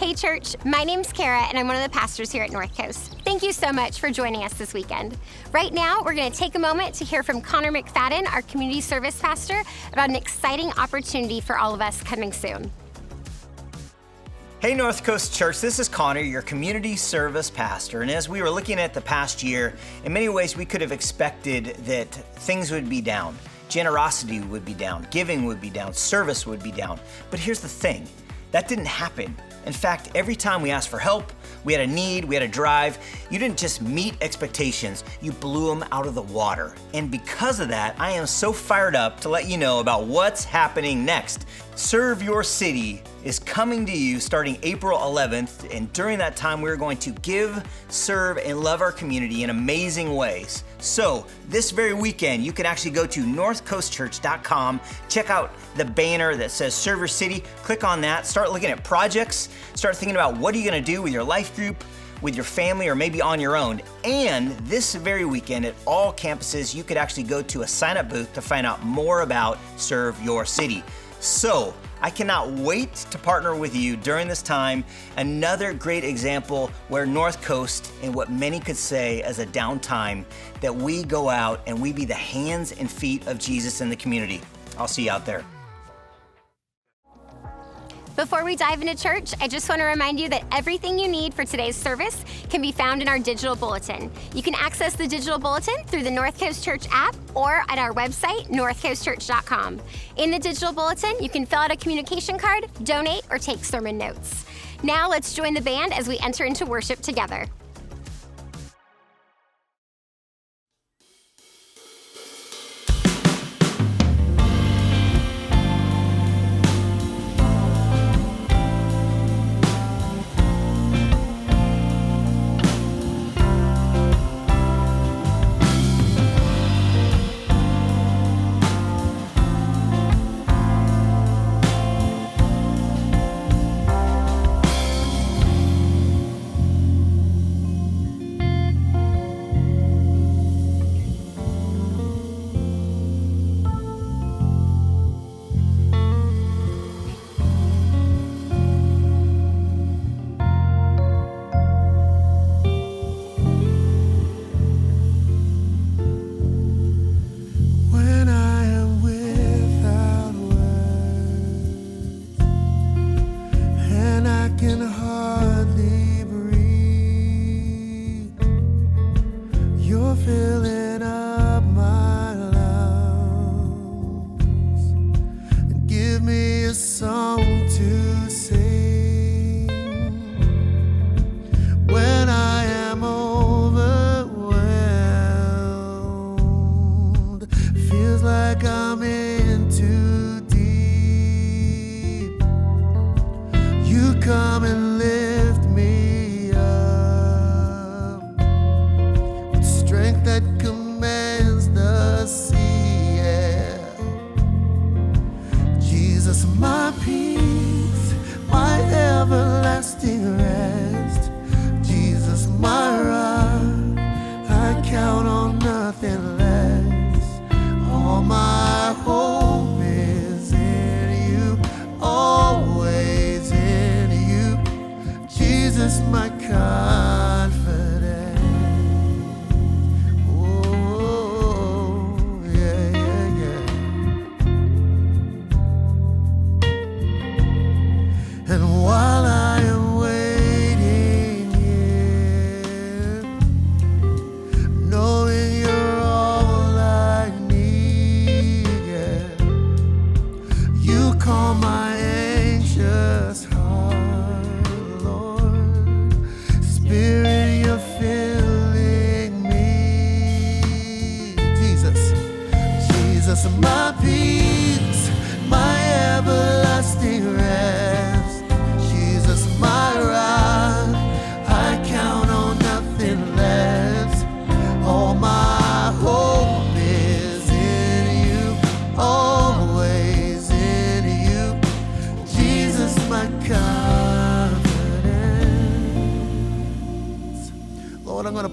Hey church, my name's Kara and I'm one of the pastors here at North Coast. Thank you so much for joining us this weekend. Right now, we're going to take a moment to hear from Connor McFadden, our community service pastor, about an exciting opportunity for all of us coming soon. Hey North Coast Church, this is Connor, your community service pastor. And as we were looking at the past year, in many ways we could have expected that things would be down. Generosity would be down, giving would be down, service would be down. But here's the thing, that didn't happen. In fact, every time we asked for help, we had a need, we had a drive, you didn't just meet expectations, you blew them out of the water. And because of that, I am so fired up to let you know about what's happening next. Serve Your City is coming to you starting April 11th, and during that time we're going to give, serve, and love our community in amazing ways. So this very weekend, you can actually go to northcoastchurch.com, check out the banner that says Serve Your City, click on that, start looking at projects, start thinking about what are you gonna do with your life group, with your family, or maybe on your own. And this very weekend at all campuses, you could actually go to a sign-up booth to find out more about Serve Your City. So I cannot wait to partner with you during this time. Another great example where North Coast, in what many could say as a downtime, that we go out and we be the hands and feet of Jesus in the community. I'll see you out there. Before we dive into church, I just want to remind you that everything you need for today's service can be found in our digital bulletin. You can access the digital bulletin through the North Coast Church app or at our website, northcoastchurch.com. In the digital bulletin, you can fill out a communication card, donate, or take sermon notes. Now let's join the band as we enter into worship together.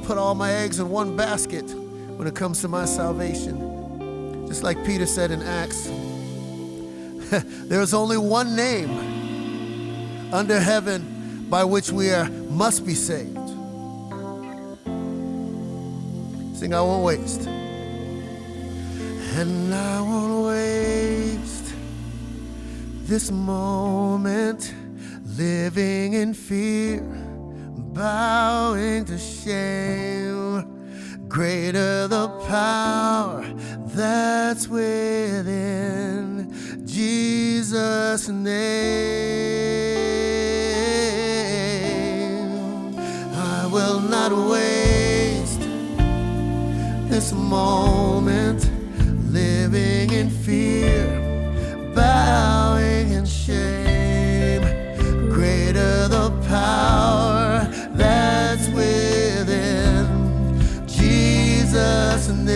Put all my eggs in one basket when it comes to my salvation. Just like Peter said in Acts, there is only one name under heaven by which must be saved. Sing, I won't waste. And I won't waste this moment living in fear, bowing to shame. Greater the power that's within Jesus' name. I will not waste this moment living in fear, bowing in shame. Greater the power that's within Jesus' name.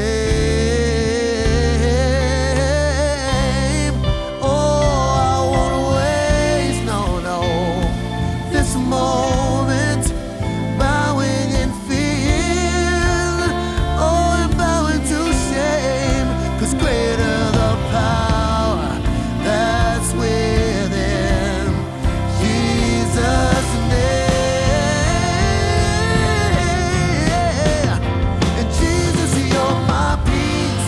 Oh, I won't waste, no, this moment bowing in fear, oh, and bowing to shame, 'cause greater the power that's within Jesus' name. And Jesus, you're my peace,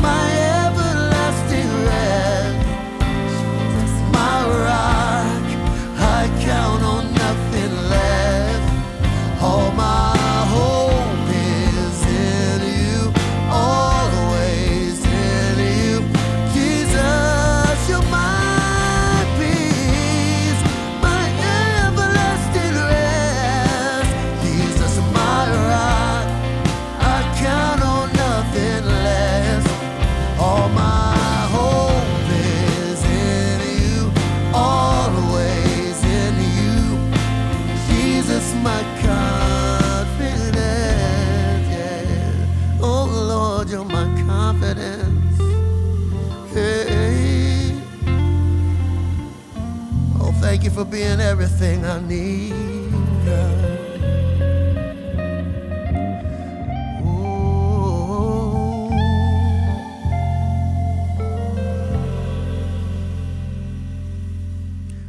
my everlasting rest, my rock, I count on nothing less. All my hope is in you, always in you. Jesus, you're my peace, my everlasting rest. Jesus, my rock, I count on nothing less. All my hope is in you, always in you. Jesus, my confidence, yeah. Oh Lord, you're my confidence. Hey. Oh, thank you for being everything I need, God. Oh.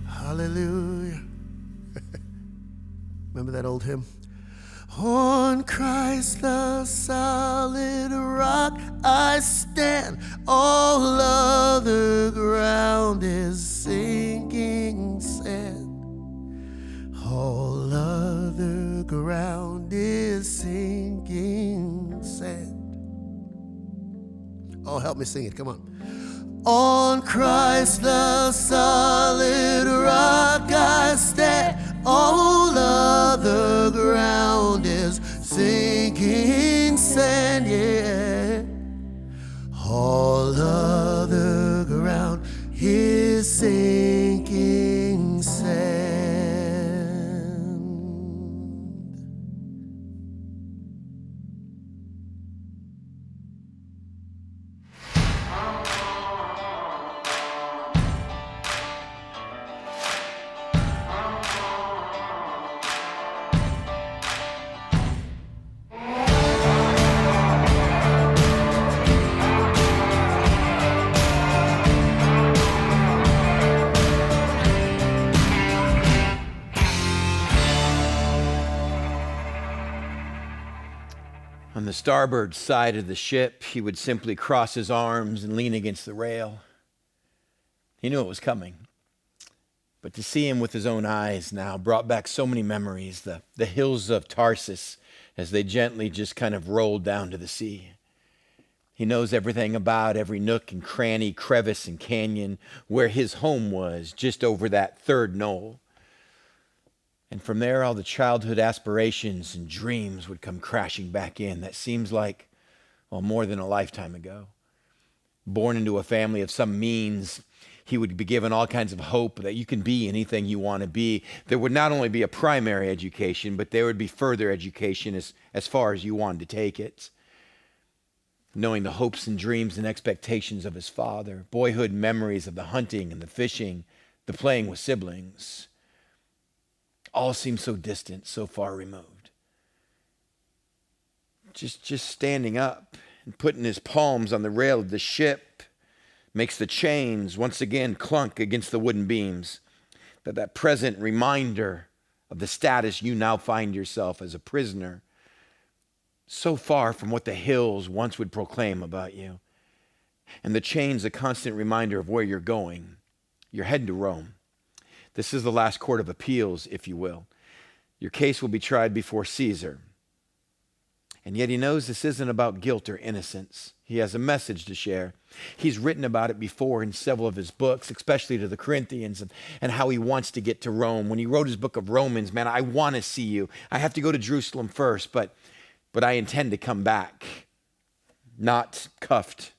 Hallelujah. Remember that old hymn? On Christ the solid rock I stand, all other ground is sinking sand. All other ground is sinking sand. Oh, help me sing it, come on. On Christ the solid rock I stand, all other ground is sinking sand, yeah. All other ground is sinking sand. On the starboard side of the ship, he would simply cross his arms and lean against the rail. He knew it was coming. But to see him with his own eyes now brought back so many memories, the hills of Tarsus as they gently just kind of rolled down to the sea. He knows everything about every nook and cranny, crevice and canyon where his home was, just over that third knoll. And from there, all the childhood aspirations and dreams would come crashing back in. That seems like, well, more than a lifetime ago. Born into a family of some means, he would be given all kinds of hope that you can be anything you want to be. There would not only be a primary education, but there would be further education as far as you wanted to take it. Knowing the hopes and dreams and expectations of his father, boyhood memories of the hunting and the fishing, the playing with siblings, all seemed so distant, so far removed. Just standing up and putting his palms on the rail of the ship makes the chains once again clunk against the wooden beams. That present reminder of the status you now find yourself as a prisoner, so far from what the hills once would proclaim about you. And the chain's a constant reminder of where you're going. You're heading to Rome. This is the last court of appeals, if you will. Your case will be tried before Caesar. And yet he knows this isn't about guilt or innocence. He has a message to share. He's written about it before in several of his books, especially to the Corinthians, and how he wants to get to Rome. When he wrote his book of Romans, man, I want to see you. I have to go to Jerusalem first, but I intend to come back, not cuffed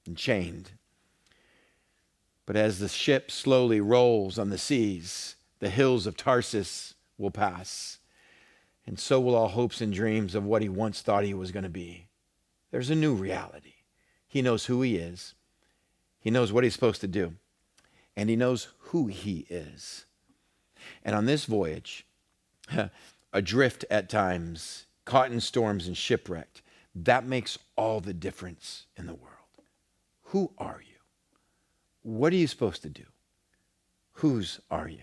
and chained. But as the ship slowly rolls on the seas, the hills of Tarsus will pass. And so will all hopes and dreams of what he once thought he was going to be. There's a new reality. He knows who he is. He knows what he's supposed to do. And he knows who he is. And on this voyage, adrift at times, caught in storms and shipwrecked, that makes all the difference in the world. Who are you? What are you supposed to do? Whose are you?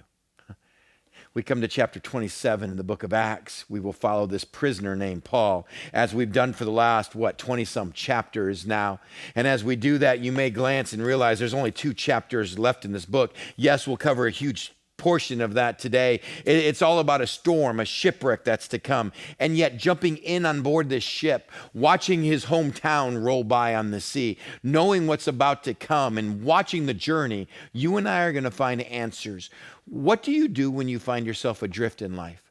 We come to chapter 27 in the book of Acts. We will follow this prisoner named Paul, as we've done for the last, 20-some chapters now. And as we do that, you may glance and realize there's only 2 chapters left in this book. Yes, we'll cover a huge portion of that today. It's all about a storm, a shipwreck that's to come. And yet jumping in on board this ship, watching his hometown roll by on the sea, knowing what's about to come and watching the journey, you and I are going to find answers. What do you do when you find yourself adrift in life?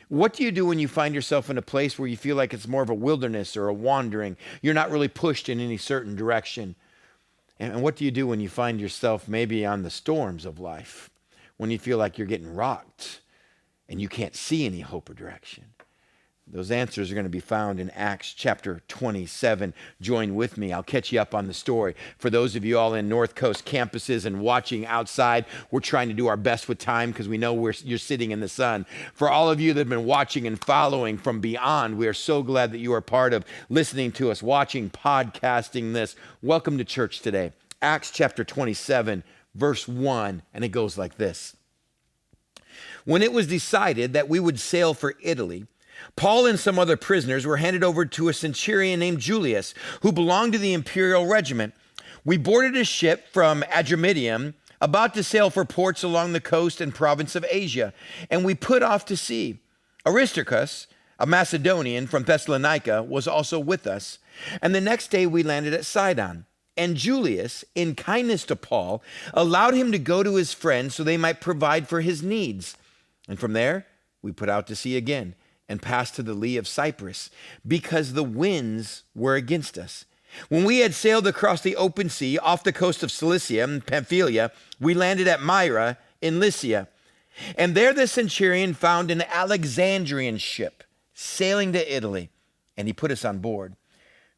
What do you do when you find yourself in a place where you feel like it's more of a wilderness or a wandering? You're not really pushed in any certain direction. And what do you do when you find yourself maybe on the storms of life? When you feel like you're getting rocked and you can't see any hope or direction? Those answers are going to be found in Acts chapter 27. Join with me. I'll catch you up on the story. For those of you all in North Coast campuses and watching outside, we're trying to do our best with time because we know you're sitting in the sun. For all of you that have been watching and following from beyond, we are so glad that you are part of listening to us, watching, podcasting this. Welcome to church today. Acts chapter 27, verse 1, and it goes like this. When it was decided that we would sail for Italy, Paul and some other prisoners were handed over to a centurion named Julius, who belonged to the imperial regiment. We boarded a ship from Adramyttium, about to sail for ports along the coast and province of Asia, and we put off to sea. Aristarchus, a Macedonian from Thessalonica, was also with us, and the next day we landed at Sidon. And Julius, in kindness to Paul, allowed him to go to his friends so they might provide for his needs. And from there, we put out to sea again and passed to the lee of Cyprus because the winds were against us. When we had sailed across the open sea off the coast of Cilicia and Pamphylia, we landed at Myra in Lycia. And there the centurion found an Alexandrian ship sailing to Italy, and he put us on board.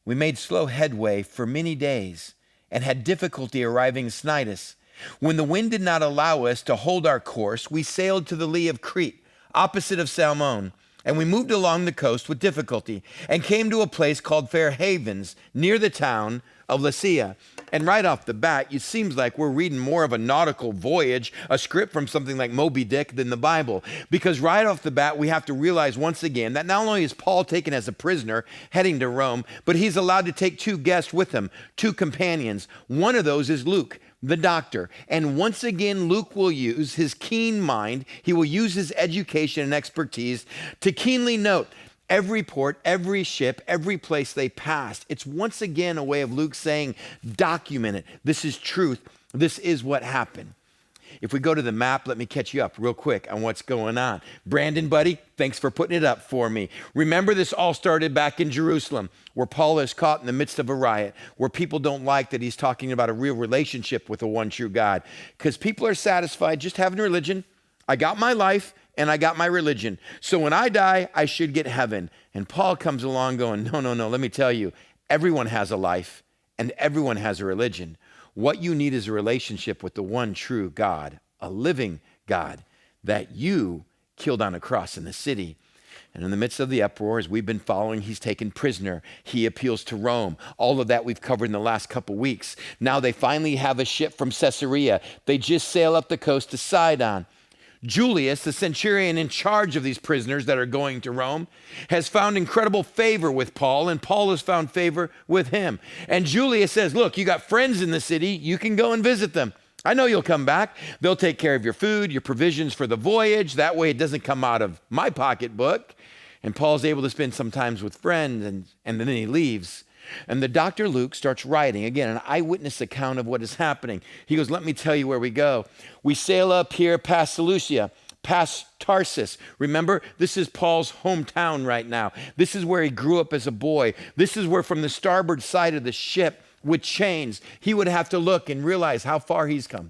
We made slow headway for many days and had difficulty arriving at Cnidus. When the wind did not allow us to hold our course, we sailed to the lee of Crete, opposite of Salmone, and we moved along the coast with difficulty and came to a place called Fair Havens, near the town of Lasea. And right off the bat, it seems like we're reading more of a nautical voyage, a script from something like Moby Dick than the Bible. Because right off the bat, we have to realize once again that not only is Paul taken as a prisoner heading to Rome, but he's allowed to take 2 guests with him, 2 companions. One of those is Luke, the doctor. And once again, Luke will use his keen mind, he will use his education and expertise to keenly note every port, every ship, every place they passed. It's once again a way of Luke saying, document it. This is truth. This is what happened. If we go to the map, let me catch you up real quick on what's going on. Brandon, buddy, thanks for putting it up for me. Remember, this all started back in Jerusalem, where Paul is caught in the midst of a riot, where people don't like that he's talking about a real relationship with the one true God, because people are satisfied just having religion. I got my life and I got my religion. So when I die, I should get heaven. And Paul comes along going, no, let me tell you, everyone has a life and everyone has a religion. What you need is a relationship with the one true God, a living God that you killed on a cross in the city. And in the midst of the uproar, as we've been following, he's taken prisoner. He appeals to Rome. All of that we've covered in the last couple weeks. Now they finally have a ship from Caesarea. They just sail up the coast to Sidon. Julius, the centurion in charge of these prisoners that are going to Rome, has found incredible favor with Paul, and Paul has found favor with him. And Julius says, look, you got friends in the city, you can go and visit them. I know you'll come back. They'll take care of your food, your provisions for the voyage. That way it doesn't come out of my pocketbook. And Paul's able to spend some time with friends, and then he leaves. And the Dr. Luke starts writing, again, an eyewitness account of what is happening. He goes, let me tell you where we go. We sail up here past Seleucia, past Tarsus. Remember, this is Paul's hometown right now. This is where he grew up as a boy. This is where from the starboard side of the ship with chains, he would have to look and realize how far he's come.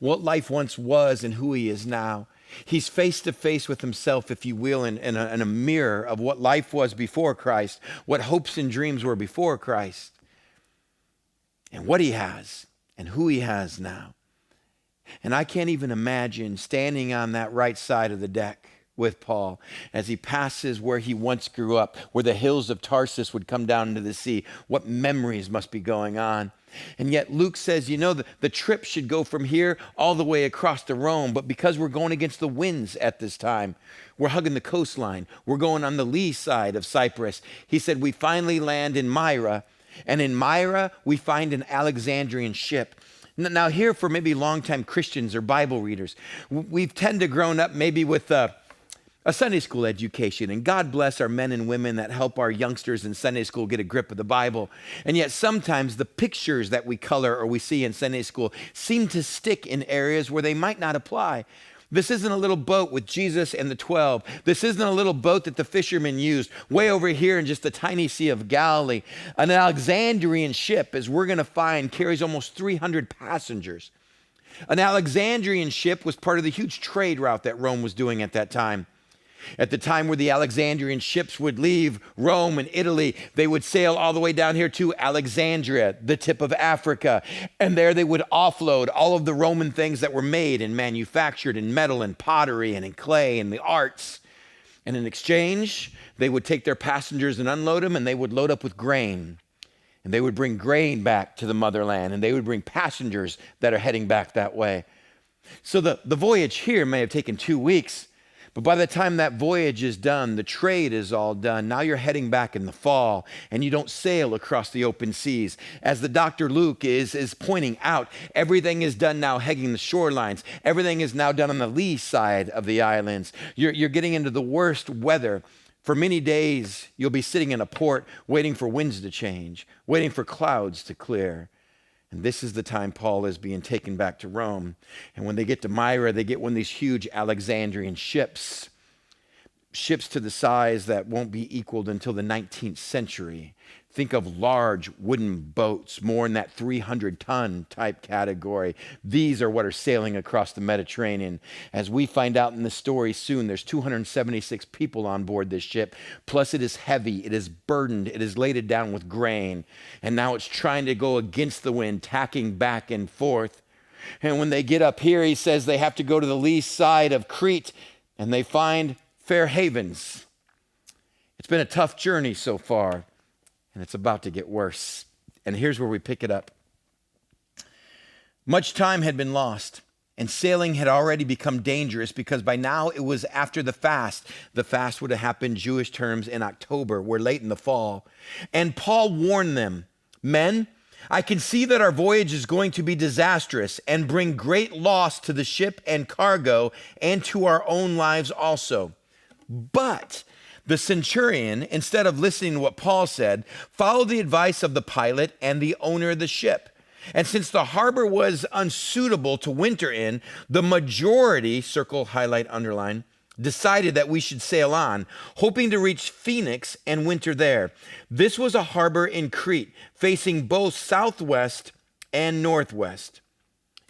What life once was and who he is now. He's face to face with himself, if you will, in a mirror of what life was before Christ, what hopes and dreams were before Christ, and what he has and who he has now. And I can't even imagine standing on that right side of the deck with Paul as he passes where he once grew up, where the hills of Tarsus would come down into the sea. What memories must be going on. And yet Luke says, you know, the trip should go from here all the way across to Rome, but because we're going against the winds at this time, we're hugging the coastline. We're going on the lee side of Cyprus. He said, we finally land in Myra, and in Myra, we find an Alexandrian ship. Now here, for maybe longtime Christians or Bible readers, we've tended to grown up maybe with a Sunday school education, and God bless our men and women that help our youngsters in Sunday school get a grip of the Bible. And yet sometimes the pictures that we color or we see in Sunday school seem to stick in areas where they might not apply. This isn't a little boat with Jesus and the 12. This isn't a little boat that the fishermen used way over here in just the tiny Sea of Galilee. An Alexandrian ship, as we're going to find, carries almost 300 passengers. An Alexandrian ship was part of the huge trade route that Rome was doing at that time. At the time where the Alexandrian ships would leave Rome and Italy, they would sail all the way down here to Alexandria, the tip of Africa. And there they would offload all of the Roman things that were made and manufactured in metal and pottery and in clay and the arts. And in exchange, they would take their passengers and unload them, and they would load up with grain. And they would bring grain back to the motherland, and they would bring passengers that are heading back that way. So the voyage here may have taken 2 weeks, but by the time that voyage is done, the trade is all done. Now you're heading back in the fall, and you don't sail across the open seas. As the Dr. Luke is pointing out, everything is done now hugging the shorelines. Everything is now done on the lee side of the islands. You're getting into the worst weather. For many days, you'll be sitting in a port waiting for winds to change, waiting for clouds to clear. And this is the time Paul is being taken back to Rome. And when they get to Myra, they get one of these huge Alexandrian ships to the size that won't be equaled until the 19th century. Think of large wooden boats, more in that 300-ton type category. These are what are sailing across the Mediterranean. As we find out in the story soon, there's 276 people on board this ship. Plus it is heavy, it is burdened, it is laden down with grain. And now it's trying to go against the wind, tacking back and forth. And when they get up here, he says they have to go to the lee side of Crete, and they find fair havens. It's been a tough journey so far, and it's about to get worse. And here's where we pick it up. Much time had been lost, and sailing had already become dangerous because by now it was after the fast. The fast would have happened, Jewish terms, in October. We're late in the fall. And Paul warned them, men, I can see that our voyage is going to be disastrous and bring great loss to the ship and cargo and to our own lives also. But the centurion, instead of listening to what Paul said, followed the advice of the pilot and the owner of the ship. And since the harbor was unsuitable to winter in, the majority, circle, highlight, underline, decided that we should sail on, hoping to reach Phoenix and winter there. This was a harbor in Crete, facing both southwest and northwest.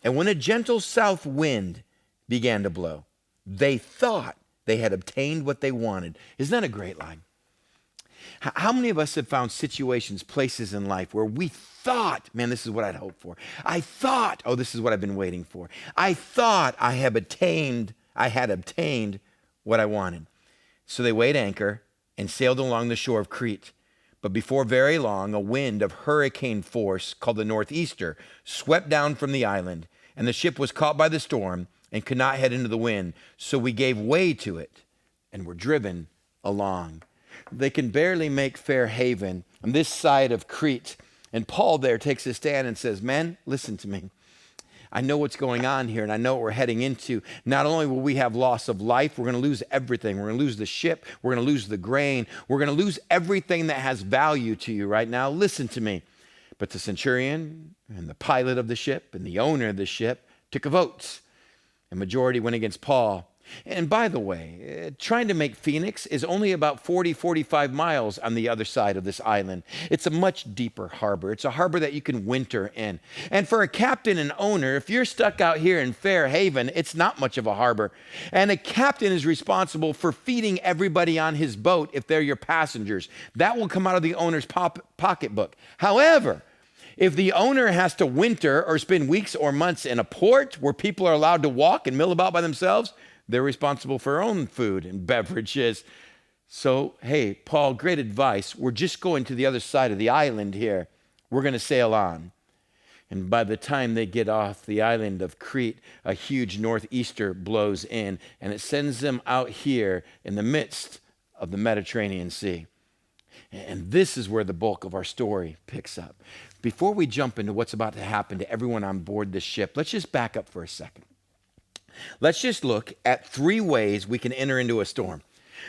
And when a gentle south wind began to blow, they thought they had obtained what they wanted. Isn't that a great line? How many of us have found situations, places in life where we thought, man, this is what I'd hoped for. I thought, oh, this is what I've been waiting for. I thought I had obtained what I wanted. So they weighed anchor and sailed along the shore of Crete. But before very long, a wind of hurricane force called the northeaster swept down from the island, and the ship was caught by the storm and could not head into the wind. So we gave way to it and were driven along. They can barely make fair haven on this side of Crete. And Paul there takes a stand and says, man, listen to me. I know what's going on here, and I know what we're heading into. Not only will we have loss of life, we're going to lose everything. We're going to lose the ship. We're going to lose the grain. We're going to lose everything that has value to you right now. Listen to me. But the centurion and the pilot of the ship and the owner of the ship took a vote. A majority went against Paul. And by the way, trying to make Phoenix is only about 45 miles on the other side of this island. It's a much deeper harbor. It's a harbor that you can winter in. And for a captain and owner, if you're stuck out here in Fair Haven, it's not much of a harbor. And a captain is responsible for feeding everybody on his boat if they're your passengers. That will come out of the owner's pocketbook. However, if the owner has to winter or spend weeks or months in a port where people are allowed to walk and mill about by themselves, they're responsible for their own food and beverages. So, hey, Paul, great advice. We're just going to the other side of the island here. We're going to sail on. And by the time they get off the island of Crete, a huge northeaster blows in, and it sends them out here in the midst of the Mediterranean Sea. And this is where the bulk of our story picks up. Before we jump into what's about to happen to everyone on board this ship, let's just back up for a second. Let's just look at 3 ways we can enter into a storm.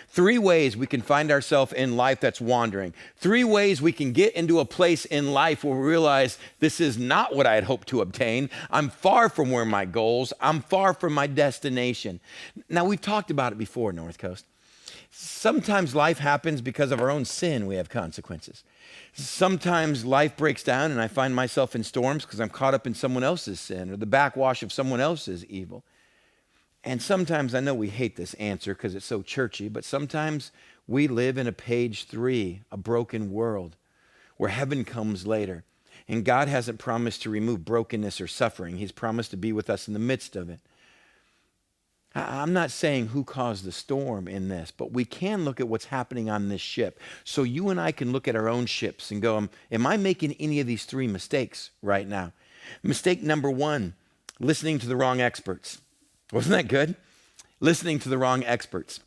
3 ways we can find ourselves in life that's wandering. 3 ways we can get into a place in life where we realize this is not what I had hoped to obtain. I'm far from where my goals. I'm far from my destination. Now, we've talked about it before, North Coast. Sometimes life happens because of our own sin. We have consequences. Sometimes life breaks down and I find myself in storms because I'm caught up in someone else's sin or the backwash of someone else's evil. And sometimes, I know we hate this answer because it's so churchy, but sometimes we live in a page 3, a broken world where heaven comes later. And God hasn't promised to remove brokenness or suffering. He's promised to be with us in the midst of it. I'm not saying who caused the storm in this, but we can look at what's happening on this ship. So you and I can look at our own ships and go, am I making any of these 3 mistakes right now? Mistake number 1, listening to the wrong experts. Wasn't that good? Listening to the wrong experts.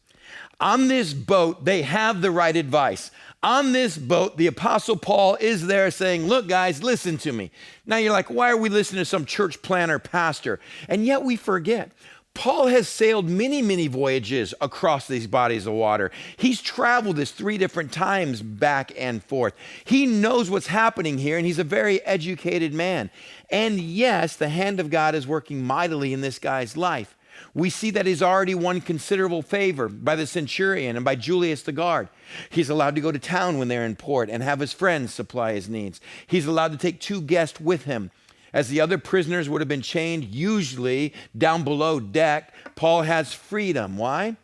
On this boat, they have the right advice. On this boat, the Apostle Paul is there saying, look, guys, listen to me. Now you're like, why are we listening to some church planner pastor? And yet we forget. Paul has sailed many, many voyages across these bodies of water. He's traveled this 3 different times back and forth. He knows what's happening here, and he's a very educated man. And yes, the hand of God is working mightily in this guy's life. We see that he's already won considerable favor by the centurion and by Julius the guard. He's allowed to go to town when they're in port and have his friends supply his needs. He's allowed to take 2 guests with him. As the other prisoners would have been chained, usually down below deck, Paul has freedom. Why?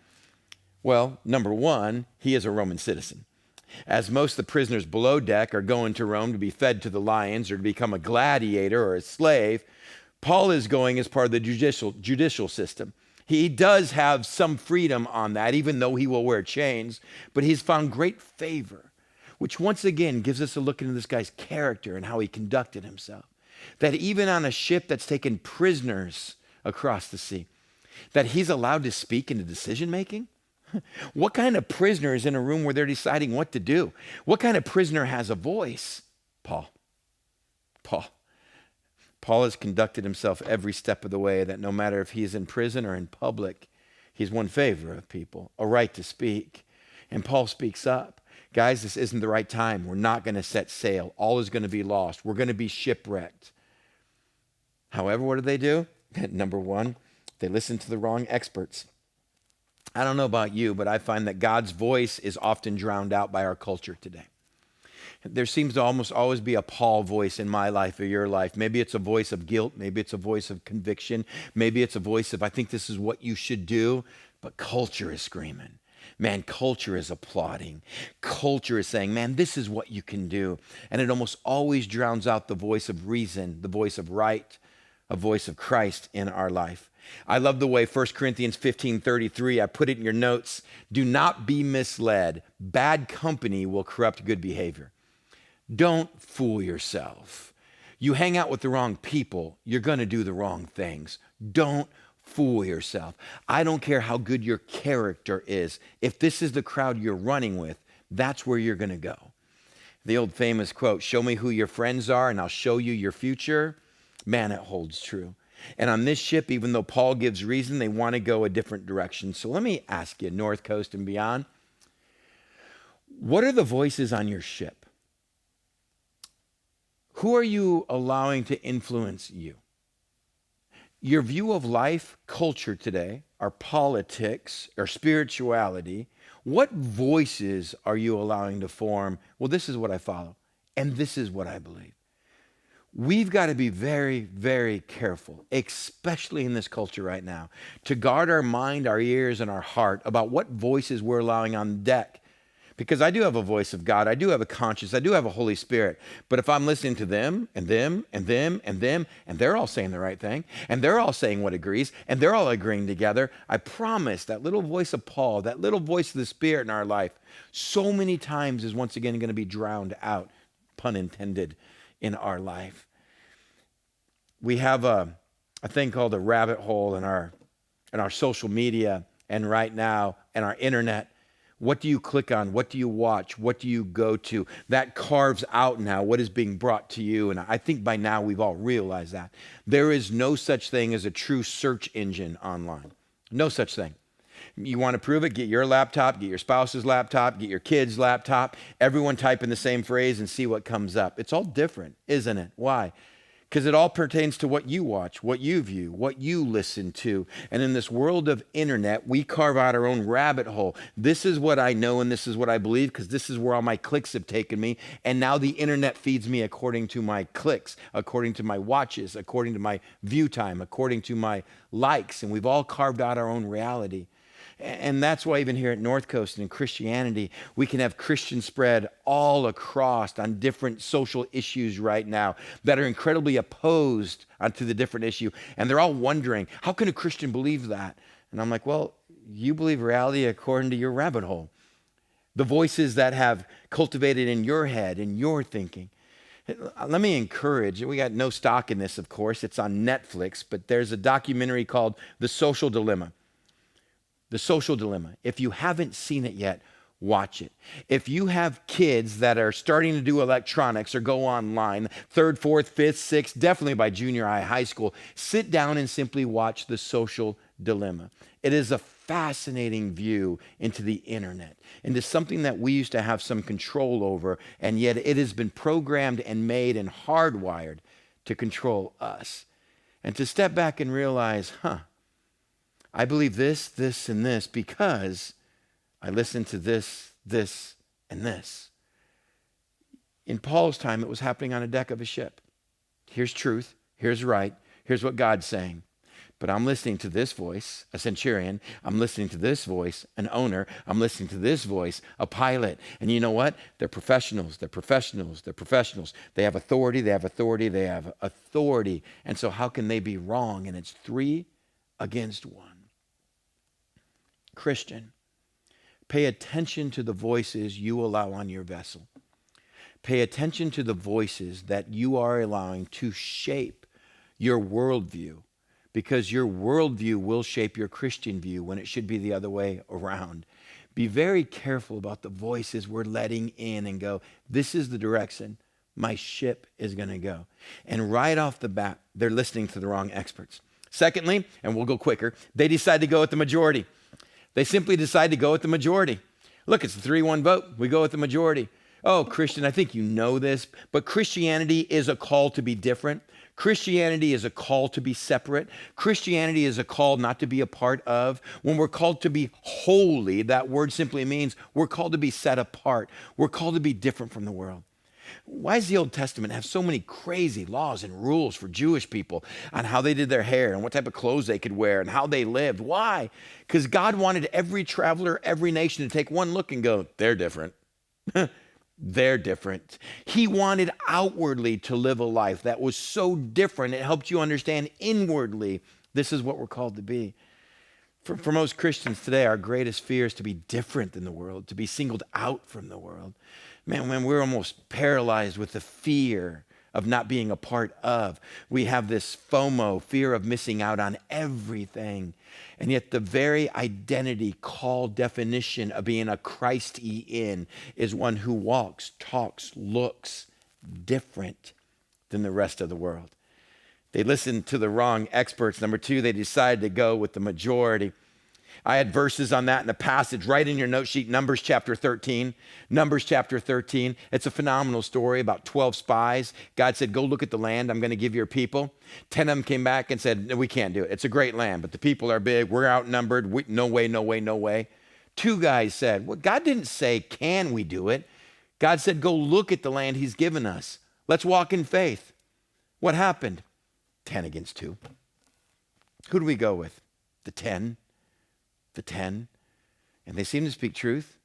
Well, number 1, he is a Roman citizen. As most of the prisoners below deck are going to Rome to be fed to the lions or to become a gladiator or a slave, Paul is going as part of the judicial system. He does have some freedom on that, even though he will wear chains, but he's found great favor, which once again gives us a look into this guy's character and how he conducted himself. That even on a ship that's taken prisoners across the sea, that he's allowed to speak into decision making? What kind of prisoner is in a room where they're deciding what to do? What kind of prisoner has a voice? Paul has conducted himself every step of the way that no matter if he's in prison or in public, he's won favor of people, a right to speak. And Paul speaks up. Guys, this isn't the right time. We're not going to set sail. All is going to be lost. We're going to be shipwrecked. However, what do? Number 1, they listen to the wrong experts. I don't know about you, but I find that God's voice is often drowned out by our culture today. There seems to almost always be a Paul voice in my life or your life. Maybe it's a voice of guilt. Maybe it's a voice of conviction. Maybe it's a voice of, I think this is what you should do. But culture is screaming. Man, culture is applauding. Culture is saying, man, this is what you can do. And it almost always drowns out the voice of reason, the voice of right, a voice of Christ in our life. I love the way 1 Corinthians 15:33, I put it in your notes, do not be misled. Bad company will corrupt good behavior. Don't fool yourself. You hang out with the wrong people, you're going to do the wrong things. Don't fool yourself. I don't care how good your character is. If this is the crowd you're running with, that's where you're going to go. The old famous quote, show me who your friends are and I'll show you your future. Man, it holds true. And on this ship, even though Paul gives reason, they want to go a different direction. So let me ask you, North Coast and beyond, what are the voices on your ship? Who are you allowing to influence you? Your view of life, culture today, our politics, our spirituality, what voices are you allowing to form? Well, this is what I follow, and this is what I believe. We've got to be very, very careful, especially in this culture right now, to guard our mind, our ears, and our heart about what voices we're allowing on deck. Because I do have a voice of God. I do have a conscience. I do have a Holy Spirit. But if I'm listening to them and them and them and them, and they're all saying the right thing, and they're all saying what agrees, and they're all agreeing together, I promise that little voice of Paul, that little voice of the Spirit in our life, so many times is once again going to be drowned out, pun intended, in our life. We have a thing called a rabbit hole in our social media, and right now, and our internet. What do you click on? What do you watch? What do you go to? That carves out now what is being brought to you. And I think by now we've all realized that. There is no such thing as a true search engine online. No such thing. You want to prove it? Get your laptop, get your spouse's laptop, get your kid's laptop. Everyone type in the same phrase and see what comes up. It's all different, isn't it? Why? Because it all pertains to what you watch, what you view, what you listen to. And in this world of internet, we carve out our own rabbit hole. This is what I know and this is what I believe because this is where all my clicks have taken me. And now the internet feeds me according to my clicks, according to my watches, according to my view time, according to my likes. And we've all carved out our own reality. And that's why even here at North Coast and in Christianity, we can have Christian spread all across on different social issues right now that are incredibly opposed to the different issue. And they're all wondering, how can a Christian believe that? And I'm like, well, you believe reality according to your rabbit hole. The voices that have cultivated in your head, in your thinking. Let me encourage, we got no stock in this, of course. It's on Netflix, but there's a documentary called The Social Dilemma. The Social Dilemma. If you haven't seen it yet, watch it. If you have kids that are starting to do electronics or go online, 3rd, 4th, 5th, 6th, definitely by junior high school, sit down and simply watch The Social Dilemma. It is a fascinating view into the internet, into something that we used to have some control over, and yet it has been programmed and made and hardwired to control us. And to step back and realize, I believe this, this, and this because I listen to this, this, and this. In Paul's time, it was happening on a deck of a ship. Here's truth. Here's right. Here's what God's saying. But I'm listening to this voice, a centurion. I'm listening to this voice, an owner. I'm listening to this voice, a pilot. And you know what? They're professionals. They're professionals. They're professionals. They have authority. They have authority. They have authority. And so how can they be wrong? And it's 3 against 1. Christian, pay attention to the voices you allow on your vessel. Pay attention to the voices that you are allowing to shape your worldview, because your worldview will shape your Christian view when it should be the other way around. Be very careful about the voices we're letting in and go, this is the direction my ship is going to go. And right off the bat, they're listening to the wrong experts. Secondly, and we'll go quicker, they decide to go with the majority. They simply decide to go with the majority. Look, it's a 3-1 vote. We go with the majority. Oh, Christian, I think you know this, but Christianity is a call to be different. Christianity is a call to be separate. Christianity is a call not to be a part of. When we're called to be holy, that word simply means we're called to be set apart. We're called to be different from the world. Why does the Old Testament have so many crazy laws and rules for Jewish people on how they did their hair and what type of clothes they could wear and how they lived? Why? Because God wanted every traveler, every nation to take one look and go, they're different. They're different. He wanted outwardly to live a life that was so different. It helped you understand inwardly, this is what we're called to be. For most Christians today, our greatest fear is to be different than the world, to be singled out from the world. Man, we're almost paralyzed with the fear of not being a part of. We have this FOMO, fear of missing out on everything. And yet the very identity, called definition of being a Christ-y in is one who walks, talks, looks different than the rest of the world. They listened to the wrong experts. Number two, they decided to go with the majority. I had verses on that in a passage right in your note sheet, Numbers chapter 13. Numbers chapter 13. It's a phenomenal story about 12 spies. God said, go look at the land I'm going to give your people. 10 of them came back and said, no, we can't do it. It's a great land, but the people are big. We're outnumbered. No way, no way, no way. 2 guys said, well, God didn't say, can we do it? God said, go look at the land he's given us. Let's walk in faith. What happened? 10 against 2. Who do we go with? The 10. The 10, and they seem to speak truth,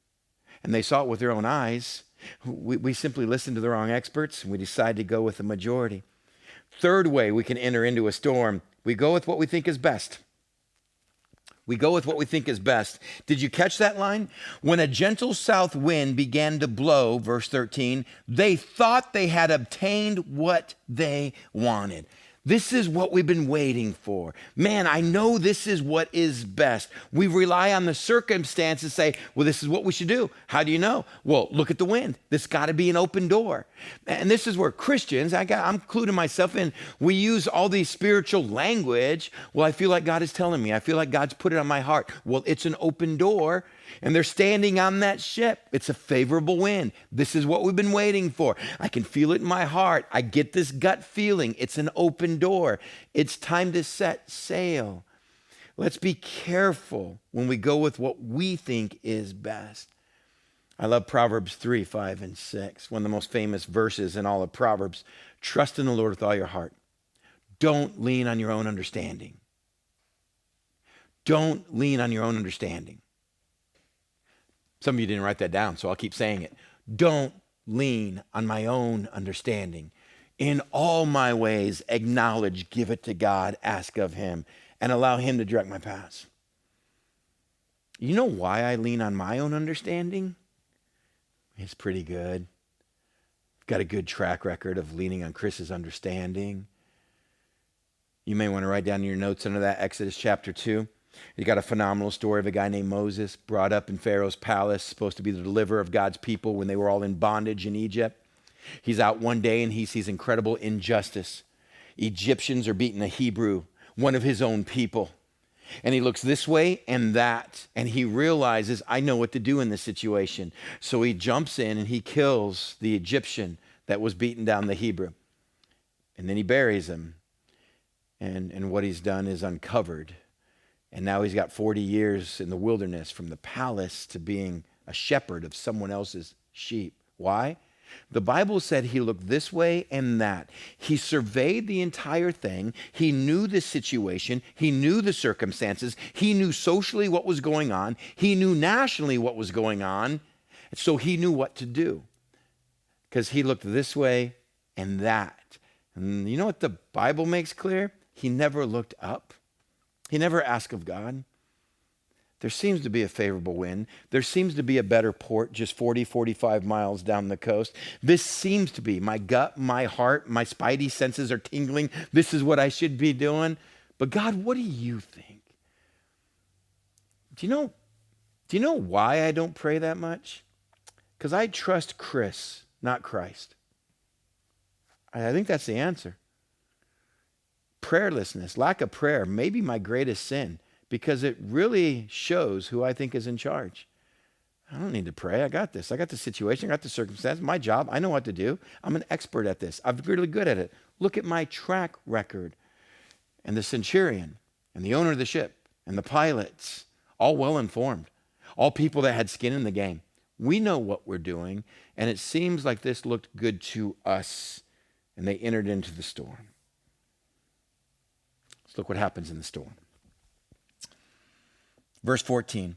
and they saw it with their own eyes. We simply listened to the wrong experts, and we decided to go with the majority. Third way we can enter into a storm, we go with what we think is best. We go with what we think is best. Did you catch that line? When a gentle south wind began to blow, verse 13, they thought they had obtained what they wanted. This is what we've been waiting for. Man, I know this is what is best. We rely on the circumstances, say, well, this is what we should do. How do you know? Well, look at the wind. This got to be an open door. And this is where Christians, I'm including myself in, we use all these spiritual language. Well, I feel like God is telling me. I feel like God's put it on my heart. Well, it's an open door. And they're standing on that ship. It's a favorable wind. This is what we've been waiting for. I can feel it in my heart. I get this gut feeling. It's an open door. It's time to set sail. Let's be careful when we go with what we think is best. I love Proverbs 3, 5, and 6. One of the most famous verses in all of Proverbs. Trust in the Lord with all your heart. Don't lean on your own understanding. Don't lean on your own understanding. Some of you didn't write that down, so I'll keep saying it. Don't lean on my own understanding. In all my ways, acknowledge, give it to God, ask of him, and allow him to direct my paths. You know why I lean on my own understanding? It's pretty good. I've got a good track record of leaning on Chris's understanding. You may want to write down in your notes under that Exodus chapter 2. You got a phenomenal story of a guy named Moses, brought up in Pharaoh's palace, supposed to be the deliverer of God's people when they were all in bondage in Egypt. He's out one day and he sees incredible injustice. Egyptians are beating a Hebrew, one of his own people. And he looks this way and that, and he realizes, I know what to do in this situation. So he jumps in and he kills the Egyptian that was beating down the Hebrew. And then he buries him. And what he's done is uncovered. And now he's got 40 years in the wilderness from the palace to being a shepherd of someone else's sheep. Why? The Bible said he looked this way and that. He surveyed the entire thing. He knew the situation. He knew the circumstances. He knew socially what was going on. He knew nationally what was going on. So he knew what to do because he looked this way and that. And you know what the Bible makes clear? He never looked up. He never asked of God. There seems to be a favorable wind. There seems to be a better port just 40, 45 miles down the coast. This seems to be my gut, my heart, my spidey senses are tingling. This is what I should be doing. But God, what do you think? Do you know why I don't pray that much? Because I trust Chris, not Christ. I think that's the answer. Prayerlessness, lack of prayer, may be my greatest sin because it really shows who I think is in charge. I don't need to pray. I got this. I got the situation. I got the circumstance. My job. I know what to do. I'm an expert at this. I'm really good at it. Look at my track record. And the centurion and the owner of the ship and the pilots, all well informed, all people that had skin in the game. We know what we're doing, and it seems like this looked good to us, and they entered into the storm. Look what happens in the storm. Verse 14.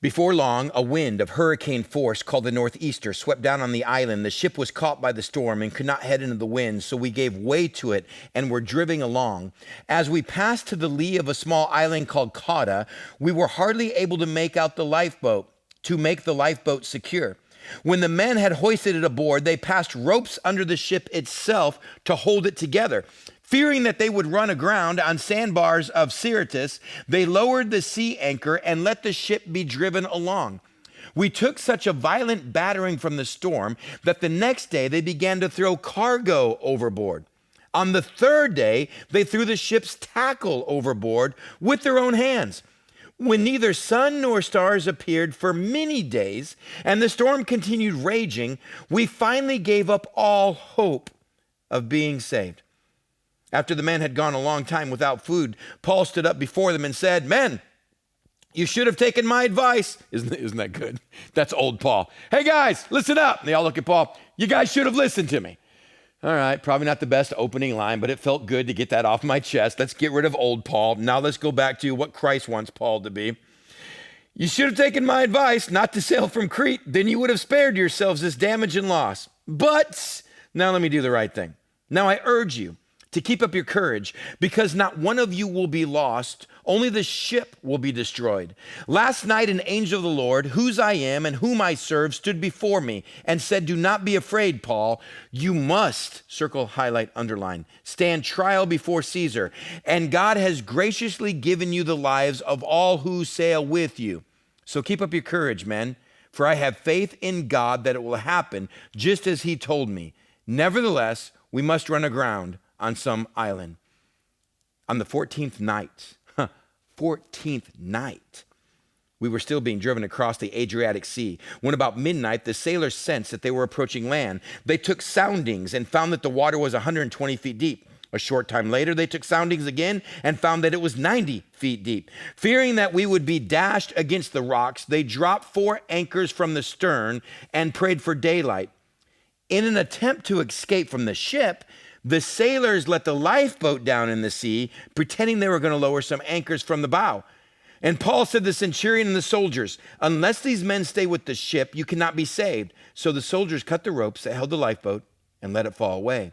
Before long, a wind of hurricane force called the northeaster swept down on the island. The ship was caught by the storm and could not head into the wind, so we gave way to it and were driving along. As we passed to the lee of a small island called Cauda, we were hardly able to make the lifeboat secure. When the men had hoisted it aboard, they passed ropes under the ship itself to hold it together. Fearing that they would run aground on sandbars of Syrtis, they lowered the sea anchor and let the ship be driven along. We took such a violent battering from the storm that the next day they began to throw cargo overboard. On the third day, they threw the ship's tackle overboard with their own hands. When neither sun nor stars appeared for many days and the storm continued raging, we finally gave up all hope of being saved. After the men had gone a long time without food, Paul stood up before them and said, "Men, you should have taken my advice." Isn't that good? That's old Paul. "Hey guys, listen up." And they all look at Paul. "You guys should have listened to me." All right, probably not the best opening line, but it felt good to get that off my chest. Let's get rid of old Paul. Now let's go back to what Christ wants Paul to be. "You should have taken my advice not to sail from Crete. Then you would have spared yourselves this damage and loss. But now let me do the right thing. Now I urge you to keep up your courage, because not one of you will be lost, only the ship will be destroyed. Last night an angel of the Lord, whose I am and whom I serve, stood before me and said, 'Do not be afraid, Paul. You must,'" circle, highlight, underline, "'stand trial before Caesar, and God has graciously given you the lives of all who sail with you. So keep up your courage, men, for I have faith in God that it will happen just as he told me. Nevertheless, we must run aground on some island.'" On the 14th night, 14th night, we were still being driven across the Adriatic Sea. When about midnight, the sailors sensed that they were approaching land. They took soundings and found that the water was 120 feet deep. A short time later, they took soundings again and found that it was 90 feet deep. Fearing that we would be dashed against the rocks, they dropped 4 anchors from the stern and prayed for daylight. In an attempt to escape from the ship, the sailors let the lifeboat down in the sea, pretending they were going to lower some anchors from the bow. And Paul said to the centurion and the soldiers, "Unless these men stay with the ship, you cannot be saved." So the soldiers cut the ropes that held the lifeboat and let it fall away.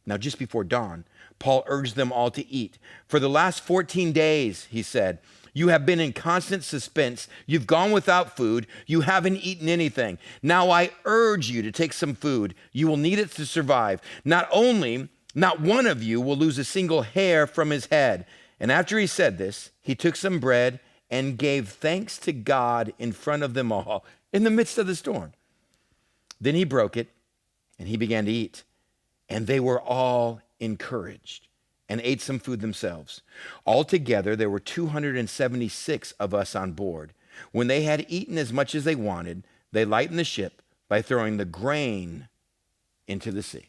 Now, just before dawn, Paul urged them all to eat. "For the last 14 days, he said, you have been in constant suspense. You've gone without food. You haven't eaten anything. Now I urge you to take some food. You will need it to survive. Not one of you will lose a single hair from his head." And after he said this, he took some bread and gave thanks to God in front of them all in the midst of the storm. Then he broke it and he began to eat. And they were all encouraged and ate some food themselves. Altogether, there were 276 of us on board. When they had eaten as much as they wanted, they lightened the ship by throwing the grain into the sea.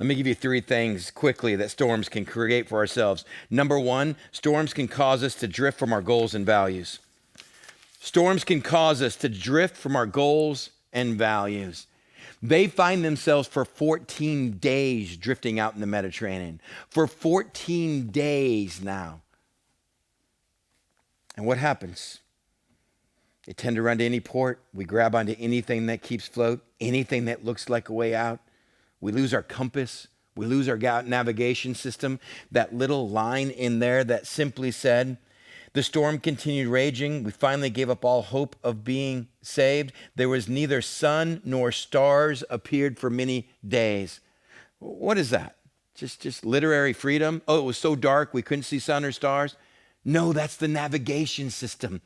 Let me give you 3 things quickly that storms can create for ourselves. Number 1, storms can cause us to drift from our goals and values. Storms can cause us to drift from our goals and values. They find themselves for 14 days drifting out in the Mediterranean. For 14 days now. And what happens? They tend to run to any port. We grab onto anything that keeps float, anything that looks like a way out. We lose our compass. We lose our navigation system. That little line in there that simply said, "The storm continued raging. We finally gave up all hope of being saved. There was neither sun nor stars appeared for many days." What is that? Just literary freedom? Oh, it was so dark we couldn't see sun or stars? No, that's the navigation system.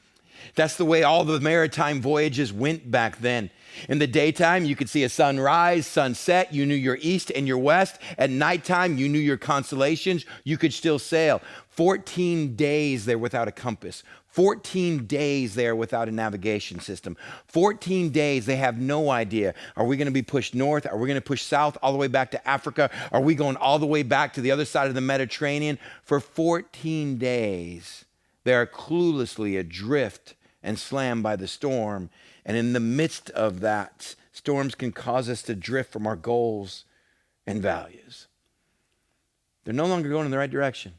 That's the way all the maritime voyages went back then. In the daytime, you could see a sunrise, sunset. You knew your east and your west. At nighttime, you knew your constellations. You could still sail. 14 days there without a compass. 14 days there without a navigation system. 14 days they have no idea. Are we going to be pushed north? Are we going to push south all the way back to Africa? Are we going all the way back to the other side of the Mediterranean? For 14 days, they are cluelessly adrift and slammed by the storm. And in the midst of that, storms can cause us to drift from our goals and values. They're no longer going in the right direction.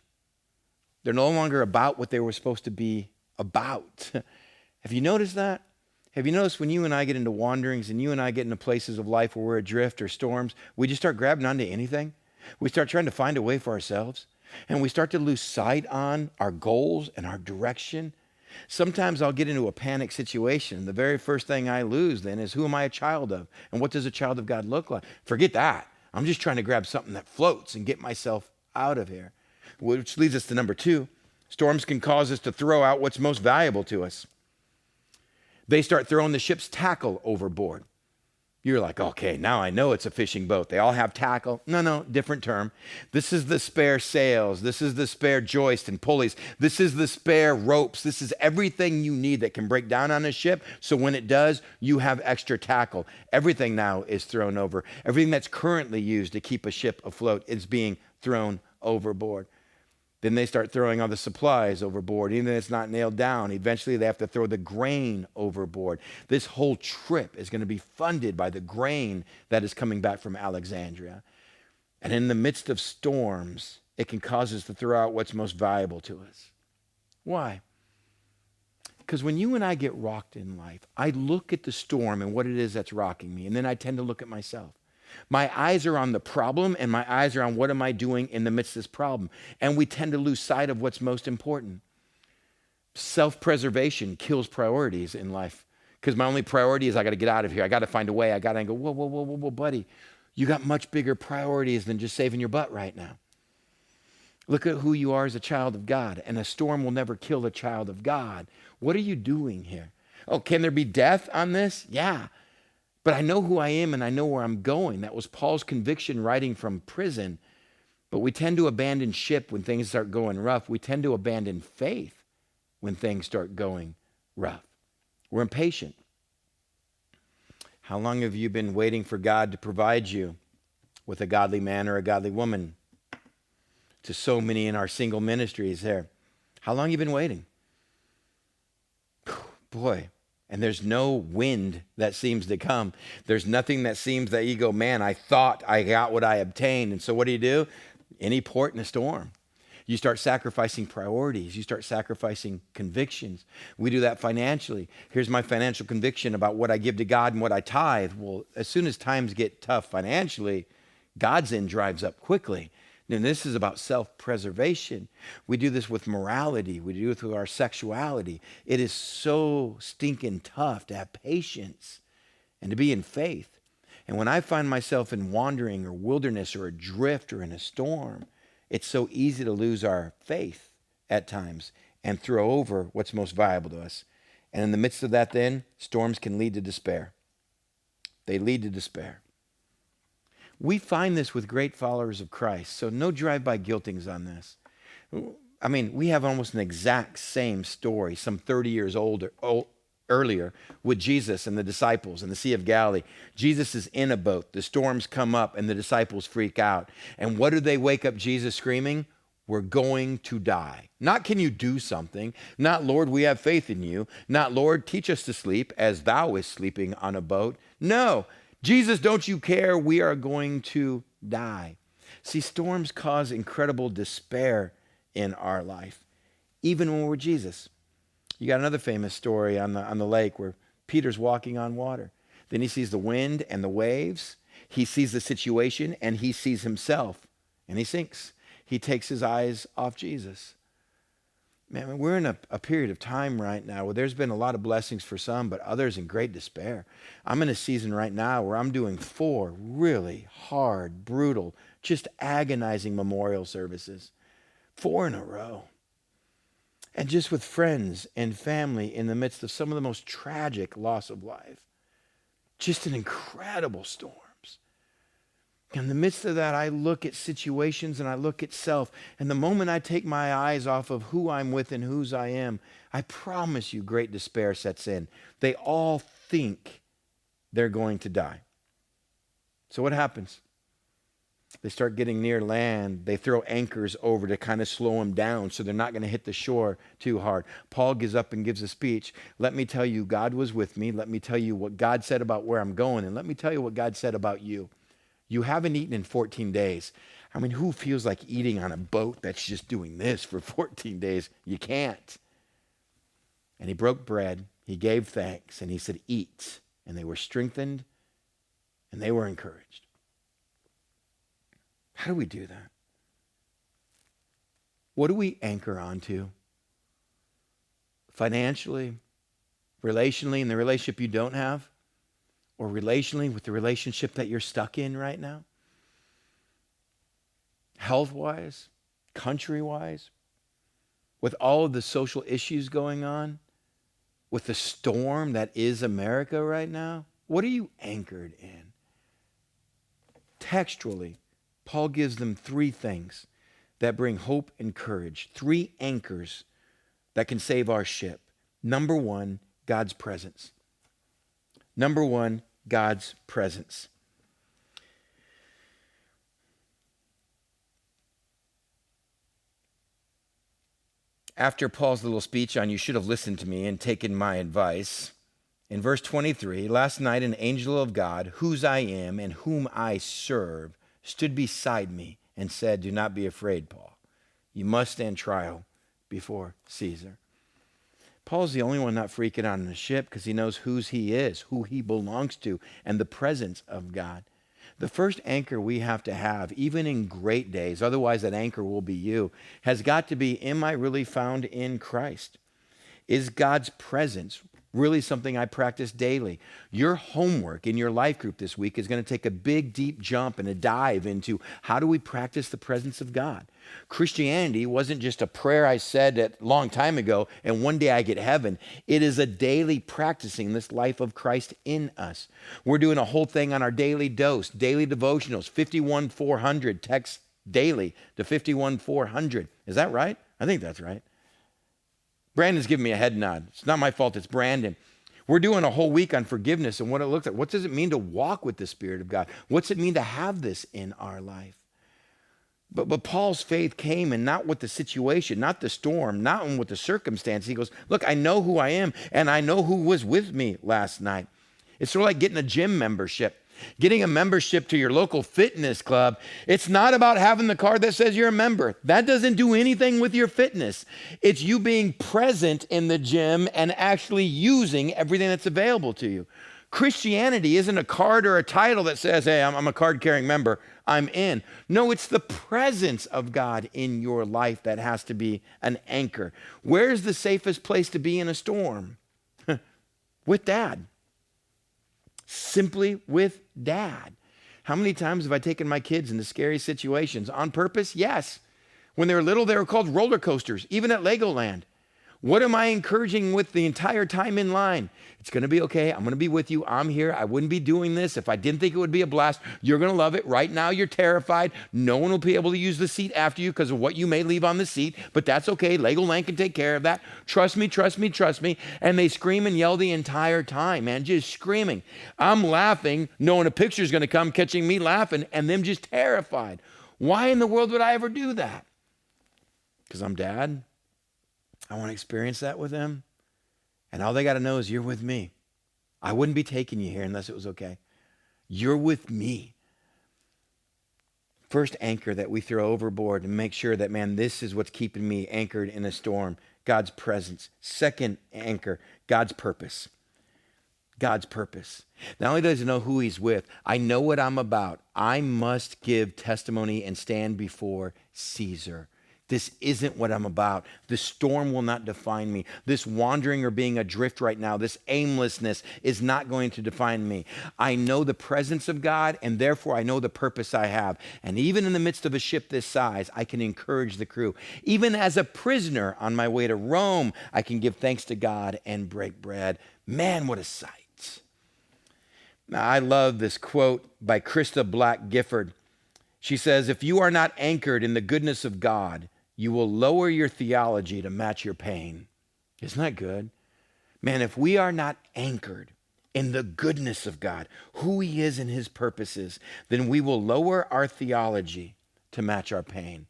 They're no longer about what they were supposed to be about. Have you noticed that? Have you noticed when you and I get into wanderings and you and I get into places of life where we're adrift or storms, we just start grabbing onto anything? We start trying to find a way for ourselves, and we start to lose sight on our goals and our direction. Sometimes I'll get into a panic situation. The very first thing I lose then is, who am I a child of? And what does a child of God look like? Forget that. I'm just trying to grab something that floats and get myself out of here. Which leads us to number 2. Storms can cause us to throw out what's most valuable to us. They start throwing the ship's tackle overboard. You're like, okay, now I know it's a fishing boat. They all have tackle. No, different term. This is the spare sails. This is the spare joist and pulleys. This is the spare ropes. This is everything you need that can break down on a ship. So when it does, you have extra tackle. Everything now is thrown over. Everything that's currently used to keep a ship afloat is being thrown overboard. Then they start throwing all the supplies overboard. Even if it's not nailed down, eventually they have to throw the grain overboard. This whole trip is going to be funded by the grain that is coming back from Alexandria. And in the midst of storms, it can cause us to throw out what's most valuable to us. Why? Because when you and I get rocked in life, I look at the storm and what it is that's rocking me, and then I tend to look at myself. My eyes are on the problem, and my eyes are on what am I doing in the midst of this problem. And we tend to lose sight of what's most important. Self-preservation kills priorities in life, because my only priority is I got to get out of here. I got to find a way. I go, whoa, buddy. You got much bigger priorities than just saving your butt right now. Look at who you are as a child of God, and a storm will never kill a child of God. What are you doing here? Oh, can there be death on this? Yeah. But I know who I am and I know where I'm going. That was Paul's conviction writing from prison. But we tend to abandon ship when things start going rough. We tend to abandon faith when things start going rough. We're impatient. How long have you been waiting for God to provide you with a godly man or a godly woman? To so many in our single ministries there. How long have you been waiting? Boy. And there's no wind that seems to come. There's nothing that seems that you go, man, I thought I got what I obtained. And so what do? Any port in a storm. You start sacrificing priorities. You start sacrificing convictions. We do that financially. Here's my financial conviction about what I give to God and what I tithe. Well, as soon as times get tough financially, God's end drives up quickly. And this is about self-preservation. We do this with morality. We do this with our sexuality. It is so stinking tough to have patience and to be in faith. And when I find myself in wandering or wilderness or adrift or in a storm, it's so easy to lose our faith at times and throw over what's most valuable to us. And in the midst of that then, storms can lead to despair. They lead to despair. We find this with great followers of Christ, so no drive-by guiltings on this. I mean, we have almost an exact same story, some 30 years earlier, with Jesus and the disciples in the Sea of Galilee. Jesus is in a boat. The storms come up, and the disciples freak out. And what do they wake up Jesus screaming? We're going to die. Not, can you do something? Not, Lord, we have faith in you. Not, Lord, teach us to sleep as thou is sleeping on a boat. No. Jesus, don't you care? We are going to die. See, storms cause incredible despair in our life, even when we're Jesus. You got another famous story on the lake where Peter's walking on water. Then he sees the wind and the waves. He sees the situation and he sees himself, and he sinks. He takes his eyes off Jesus. Man, we're in a period of time right now where there's been a lot of blessings for some, but others in great despair. I'm in a season right now where I'm doing 4 really hard, brutal, just agonizing memorial services. 4 in a row. And just with friends and family in the midst of some of the most tragic loss of life. Just an incredible storm. In the midst of that, I look at situations and I look at self. And the moment I take my eyes off of who I'm with and whose I am, I promise you great despair sets in. They all think they're going to die. So what happens? They start getting near land. They throw anchors over to kind of slow them down so they're not going to hit the shore too hard. Paul gives up and gives a speech. Let me tell you, God was with me. Let me tell you what God said about where I'm going. And let me tell you what God said about you. You haven't eaten in 14 days. I mean, who feels like eating on a boat that's just doing this for 14 days? You can't. And he broke bread, he gave thanks, and he said, eat. And they were strengthened, and they were encouraged. How do we do that? What do we anchor onto? financially, relationally, in the relationship you don't have, or relationally with the relationship that you're stuck in right now, health-wise, country-wise, with all of the social issues going on, with the storm that is America right now, what are you anchored in? Textually, Paul gives them three things that bring hope and courage, three anchors that can save our ship. Number one, God's presence. Number one, God's presence. After Paul's little speech on you should have listened to me and taken my advice, in verse 23, last night an angel of God, whose I am and whom I serve, stood beside me and said, do not be afraid, Paul. You must stand trial before Caesar. Paul's the only one not freaking out on the ship because he knows whose he is, who he belongs to, and the presence of God. The first anchor we have to have, even in great days, otherwise that anchor will be you, has got to be, am I really found in Christ? Is God's presence really something I practice daily? Your homework in your life group this week is going to take a big, deep jump and a dive into how do we practice the presence of God? Christianity wasn't just a prayer I said a long time ago and one day I get heaven. It is a daily practicing this life of Christ in us. We're doing a whole thing on our daily dose, daily devotionals, 51-400 text daily to 51-400. Is that right? I think that's right. Brandon's giving me a head nod. It's not my fault, it's Brandon. We're doing a whole week on forgiveness and what it looks like. What does it mean to walk with the Spirit of God? What's it mean to have this in our life? But Paul's faith came in not with the situation, not the storm, not with the circumstance. He goes, look, I know who I am and I know who was with me last night. It's sort of like getting a gym membership. Getting a membership to your local fitness club, it's not about having the card that says you're a member. That doesn't do anything with your fitness. It's you being present in the gym and actually using everything that's available to you. Christianity isn't a card or a title that says, hey, I'm a card-carrying member, I'm in. No, it's the presence of God in your life that has to be an anchor. Where's the safest place to be in a storm? With Dad. Simply with Dad. How many times have I taken my kids into scary situations on purpose? Yes. When they were little, they were called roller coasters, even at Legoland. What am I encouraging with the entire time in line? It's going to be okay. I'm going to be with you. I'm here. I wouldn't be doing this if I didn't think it would be a blast. You're going to love it. Right now, you're terrified. No one will be able to use the seat after you because of what you may leave on the seat, but that's okay. Legoland can take care of that. Trust me, trust me, trust me. And they scream and yell the entire time, man, just screaming. I'm laughing, knowing a picture's going to come, catching me laughing, and them just terrified. Why in the world would I ever do that? Because I'm Dad. I want to experience that with them. And all they got to know is you're with me. I wouldn't be taking you here unless it was okay. You're with me. First anchor that we throw overboard and make sure that, man, this is what's keeping me anchored in a storm. God's presence. Second anchor, God's purpose. God's purpose. Not only does he know who he's with, I know what I'm about. I must give testimony and stand before Caesar. This isn't what I'm about. The storm will not define me. This wandering or being adrift right now, this aimlessness is not going to define me. I know the presence of God, and therefore I know the purpose I have. And even in the midst of a ship this size, I can encourage the crew. Even as a prisoner on my way to Rome, I can give thanks to God and break bread. Man, what a sight. Now, I love this quote by Krista Black Gifford. She says, if you are not anchored in the goodness of God, you will lower your theology to match your pain. Isn't that good? Man, if we are not anchored in the goodness of God, who he is and his purposes, then we will lower our theology to match our pain.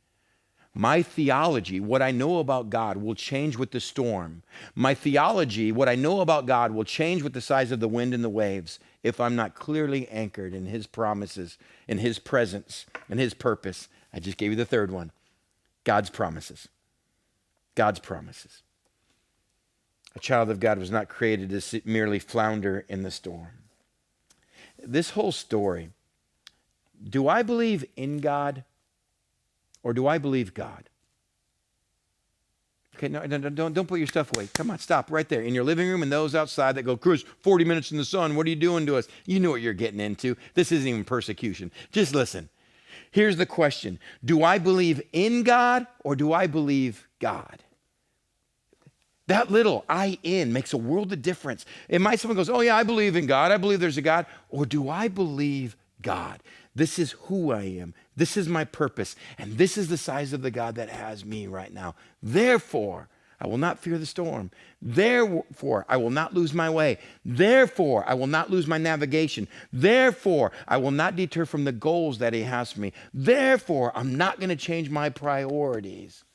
My theology, what I know about God, will change with the storm. My theology, what I know about God, will change with the size of the wind and the waves if I'm not clearly anchored in his promises, in his presence, and his purpose. I just gave you the third one. God's promises. God's promises. A child of God was not created to merely flounder in the storm. This whole story, do I believe in God or do I believe God? Okay, no, don't put your stuff away. Come on, stop right there. In your living room and those outside that go, Chris, 40 minutes in the sun, what are you doing to us? You know what you're getting into. This isn't even persecution. Just listen. Here's the question. Do I believe in God or do I believe God? That little I in makes a world of difference. Someone goes, oh yeah, I believe in God. I believe there's a God. Or do I believe God? This is who I am. This is my purpose. And this is the size of the God that has me right now. Therefore, I will not fear the storm. Therefore, I will not lose my way. Therefore, I will not lose my navigation. Therefore, I will not deter from the goals that he has for me. Therefore, I'm not going to change my priorities.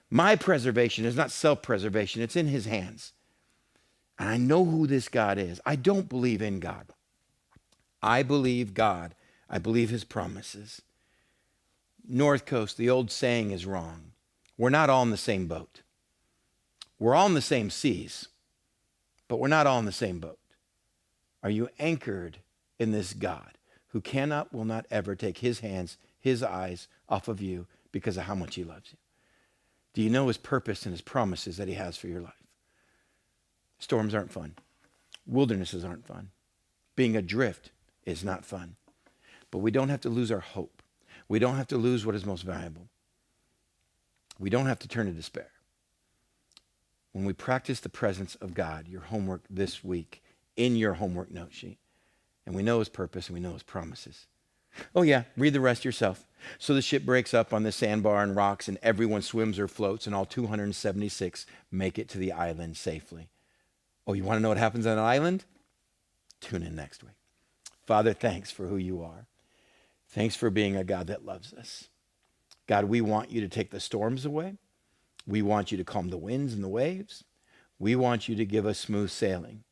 My preservation is not self-preservation. It's in his hands. And I know who this God is. I don't believe in God. I believe God. I believe his promises. North Coast, the old saying is wrong. We're not all in the same boat. We're all in the same seas, but we're not all in the same boat. Are you anchored in this God who cannot, will not ever take his hands, his eyes off of you because of how much he loves you? Do you know his purpose and his promises that he has for your life? Storms aren't fun. Wildernesses aren't fun. Being adrift is not fun. But we don't have to lose our hope. We don't have to lose what is most valuable. We don't have to turn to despair. When we practice the presence of God, your homework this week, in your homework note sheet, and we know his purpose and we know his promises. Oh yeah, read the rest yourself. So the ship breaks up on the sandbar and rocks and everyone swims or floats and all 276 make it to the island safely. Oh, you want to know what happens on an island? Tune in next week. Father, thanks for who you are. Thanks for being a God that loves us. God, we want you to take the storms away. We want you to calm the winds and the waves. We want you to give us smooth sailing.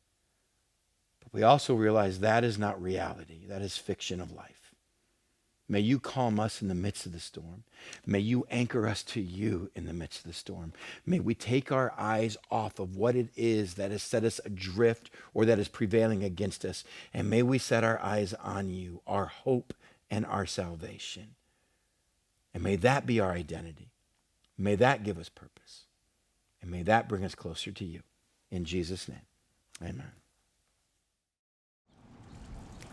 But we also realize that is not reality. That is fiction of life. May you calm us in the midst of the storm. May you anchor us to you in the midst of the storm. May we take our eyes off of what it is that has set us adrift or that is prevailing against us. And may we set our eyes on you, our hope and our salvation. And may that be our identity. May that give us purpose. And may that bring us closer to you. In Jesus' name, amen.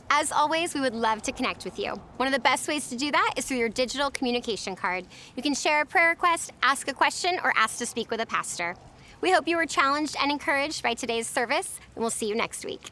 As always, we would love to connect with you. One of the best ways to do that is through your digital communication card. You can share a prayer request, ask a question, or ask to speak with a pastor. We hope you were challenged and encouraged by today's service, and we'll see you next week.